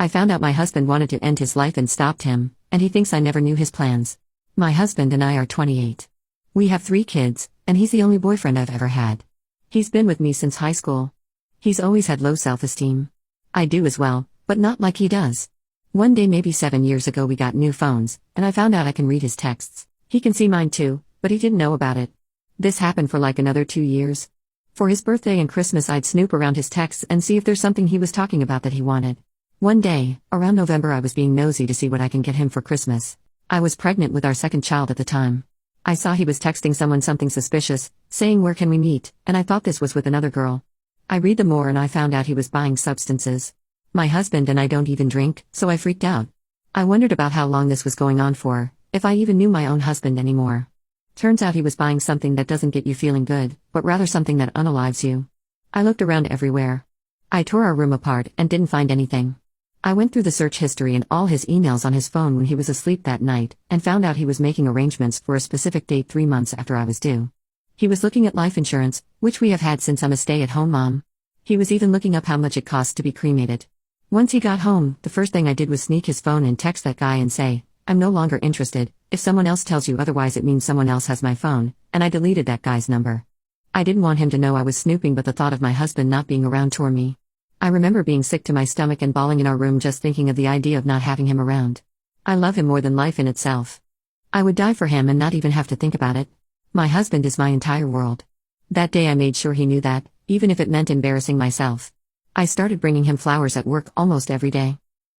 I found out my husband wanted to end his life and stopped him, and he thinks I never knew his plans. My husband and I are 28. We have 3 kids, and he's the only boyfriend I've ever had. He's been with me since high school. He's always had low self-esteem. I do as well, but not like he does. One day maybe 7 years ago we got new phones, and I found out I can read his texts. He can see mine too, but he didn't know about it. This happened for like another 2 years. For his birthday and Christmas I'd snoop around his texts and see if there's something he was talking about that he wanted. One day, around November I was being nosy to see what I can get him for Christmas. I was pregnant with our second child at the time. I saw he was texting someone something suspicious, saying where can we meet, and I thought this was with another girl. I read them more and I found out he was buying substances. My husband and I don't even drink, so I freaked out. I wondered about how long this was going on for, if I even knew my own husband anymore. Turns out he was buying something that doesn't get you feeling good, but rather something that unalives you. I looked around everywhere. I tore our room apart and didn't find anything. I went through the search history and all his emails on his phone when he was asleep that night, and found out he was making arrangements for a specific date 3 months after I was due. He was looking at life insurance, which we have had since I'm a stay-at-home mom. He was even looking up how much it costs to be cremated. Once he got home, the first thing I did was sneak his phone and text that guy and say, I'm no longer interested, if someone else tells you otherwise it means someone else has my phone, and I deleted that guy's number. I didn't want him to know I was snooping, but the thought of my husband not being around tore me. I remember being sick to my stomach and bawling in our room just thinking of the idea of not having him around. I love him more than life in itself. I would die for him and not even have to think about it. My husband is my entire world. That day I made sure he knew that, even if it meant embarrassing myself. I started bringing him flowers at work almost every day.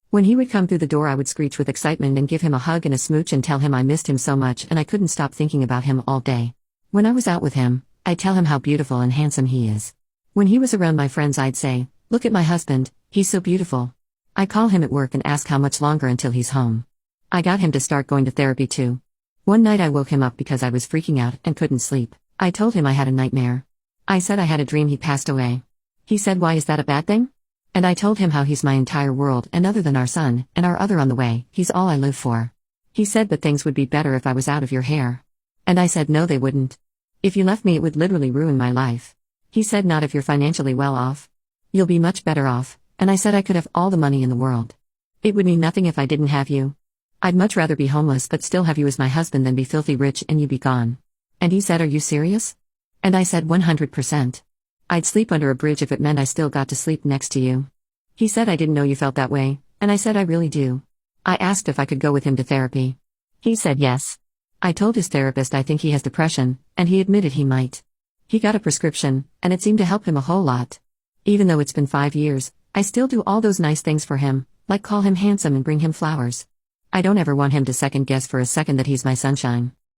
When he would come through the door I would screech with excitement and give him a hug and a smooch and tell him I missed him so much and I couldn't stop thinking about him all day. When I was out with him, I'd tell him how beautiful and handsome he is. When he was around my friends I'd say, look at my husband, he's so beautiful. I call him at work and ask how much longer until he's home. I got him to start going to therapy too. One night I woke him up because I was freaking out and couldn't sleep. I told him I had a nightmare. I said I had a dream he passed away. He said, why is that a bad thing? And I told him how he's my entire world and other than our son, and our other on the way, he's all I live for. He said but things would be better if I was out of your hair. And I said no they wouldn't. If you left me it would literally ruin my life. He said not if you're financially well off. You'll be much better off, and I said I could have all the money in the world. It would mean nothing if I didn't have you. I'd much rather be homeless but still have you as my husband than be filthy rich and you be gone. And he said, are you serious? And I said 100%. I'd sleep under a bridge if it meant I still got to sleep next to you. He said I didn't know you felt that way, and I said I really do. I asked if I could go with him to therapy. He said yes. I told his therapist I think he has depression, and he admitted he might. He got a prescription, and it seemed to help him a whole lot. Even though it's been 5 years, I still do all those nice things for him, like call him handsome and bring him flowers. I don't ever want him to second guess for a second that he's my sunshine.